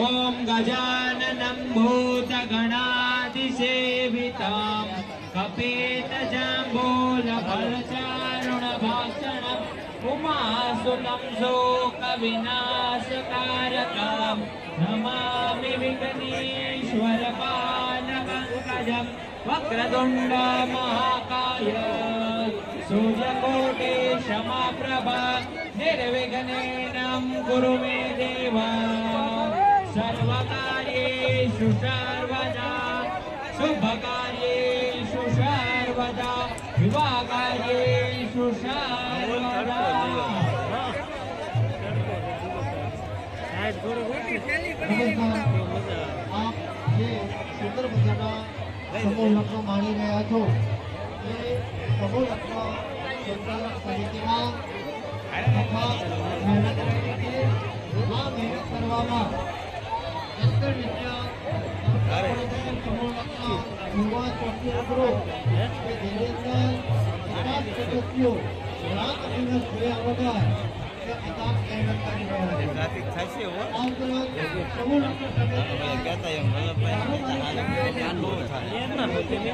ओम गजाननं भूतगणाधिसेवितं कपितजम्बूलफलचारुणभक्षणम् उमासुतं शोकविनाशकारकं नमामि विघ्नेश्वरपालपङ्कजं वक्रतुण्ड महाकाय सूर्यकोटि समप्रभा निर्विघ्नेन कुरु मे देव सर्वकार्येषु सर्वदा शुभकार्येषु सर्वदा विवाहकार्येषु सर्वदा। आप ये सुंदर मजाना समूह लग्न मानी रहा छो ये समूह लग्न सुंदर तरीकेમાં અથવા મહેનત તરીકે આ મહેનત કરવામાં અંતર વિદ્યા સમૂહ લગ્ન યુવા ચોથી અગ્રો કે જેની અંદર ખાસ સદસ્યો રાત દિવસ જોયા વગર किताब मेहनत કરી રહ્યા છે ટ્રાફિક થશે હો આ ઉપરાંત સમૂહ લગ્ન સમિતિમાં કહેતા એમ વલ્લભભાઈ ધ્યાન નો થાય એમના હોતે ને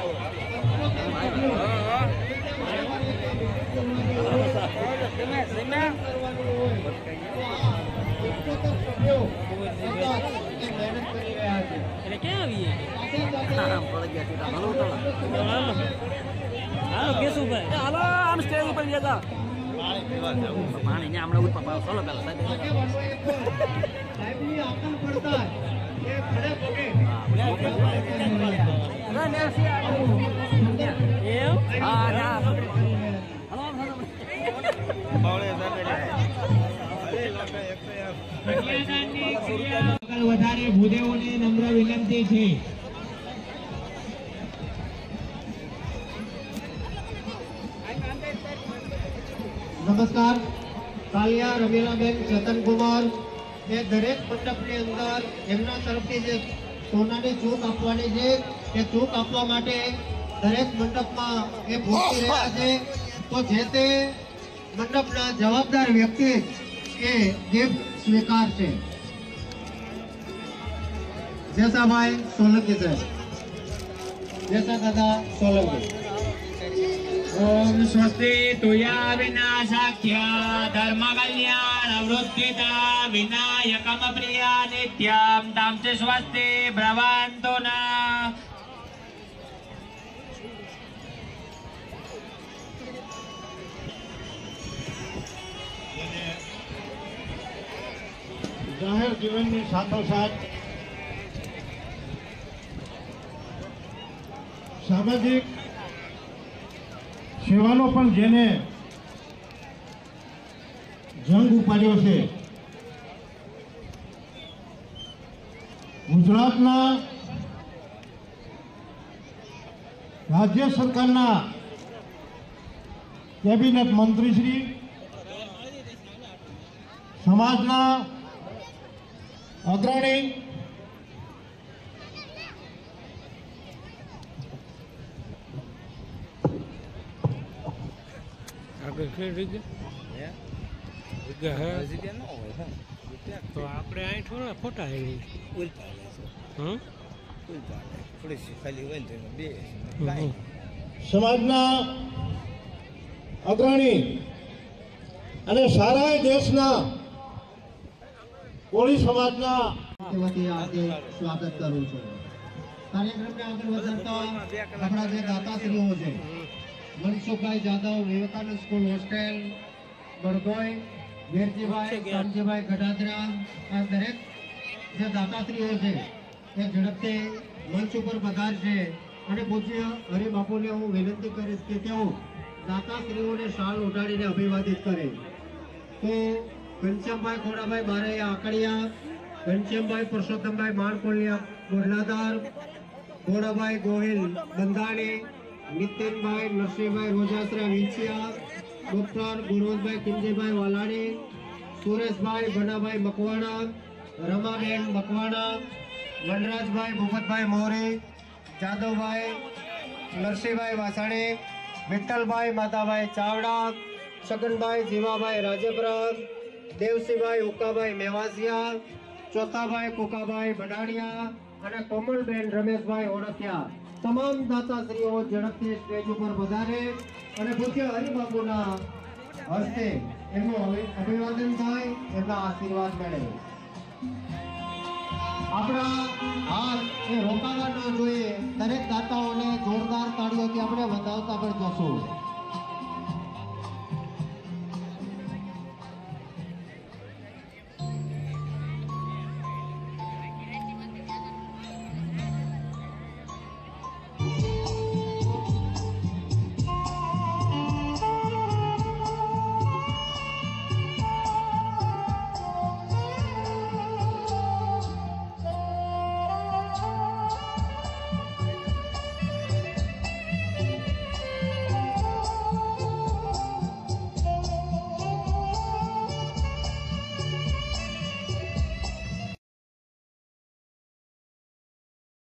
એટલે ક્યાં આવીએ પડી ગયા સીધા હાલો તો હાલો કેશુભાઈ હાલો આમ સ્ટેજ ઉપર જતા पानी ने हमने ऊपर पास सोलो कर सकते हैं लाइवली आकल पड़ता है ये खड़े होके ना नैसी ये हां ना हेलो बावळे આગળ વધારે ભૂદેવોને નમ્ર વિનંતી છે। नमस्कार कालिया रमीलाबेन चेतन कुमार ये दरेक मंडपની અંદર એમના તરફથી જે સોનાની ચૂક આપવાની છે એ ચૂક આપવા માટે દરેક મંડપમાં એ પહોંચી રહ્યા છે તો જે તે મંડપના જવાબદાર વ્યક્તિ એ ગિફ્ટ સ્વીકારશે। जैसा भाई सोलंकी से जैसा दादा सोलंकी ओम स्वस्ति तुया विनाशाख्य धर्म कल्याण वृद्धिता विनायकम प्रिया नित्यं तां च स्वस्ति भ्रवन्तु न। जाहिर जीवन में साथोसाथ सामाजिक સેવાનો પણ જેને જંગ ઉપાડ્યો છે ગુજરાતના રાજ્ય સરકારના કેબિનેટ મંત્રીશ્રી સમાજના અગ્રણી तो આપણે અહીં થોડા ફોટા આવી સમાજના અગ્રણી અને સારા દેશના કોળી સમાજના સ્વાગત કરું છું। કાર્યક્રમને આગળ વધારતા આપણા જે દાતાશ્રીઓ છે मनसुखभाई जादव विवेकानंद स्कूल होस्टेल बड़गोई वीरजीभाई कामजीभाई गडादरा आ दरेक जे दाताश्रीओ छे ए झड़पथी मंच पर पधारशे अने पूज्य हरिबापूने हूँ विनंती करीश के तेओ दाताश्रीओने शाल ओढाडीने अभिवादित करे। तो घनश्यामभाई खोडाभाई बारैया आकड़िया घनश्यामभाई पुरुषोत्तमभाई माणकोलिया गोडलादार गोडाभाई गोहिल बंधाणी नितिन भाई नरसिंह भाई रोजासरा विंचिया डॉक्टर गुरुवंत भाई किमजी भाई वालाणी सुरेश भाई बना भाई मकवाणा रमाबेन मकवाणा वनराज भाई भूपत भाई मोरे जादव भाई नरसिंह भाई वासाणी विठ्ठल भाई माता भाई चावड़ा छगन भाई जीवा भाई राजेपुरा देवसिंह भाई उका भाई मेवासिया ચોથાભાઈ કુકાભાઈ બડાડિયા અને કોમલબેન રમેશભાઈ ઓળખ્યા તમામ દાતાશ્રીઓ ઝડપથી સ્ટેજ ઉપર વધારે અને પૂજ્ય હરિબાપુના હસ્તે એમનું અભિવાદન થાય, એમના આશીર્વાદ મળે. આપણા હાથ એ રોકાવા ન જોઈએ. દરેક દાતાઓને જોરદાર તાળીઓથી આપણે વધાવતા પણ જશું.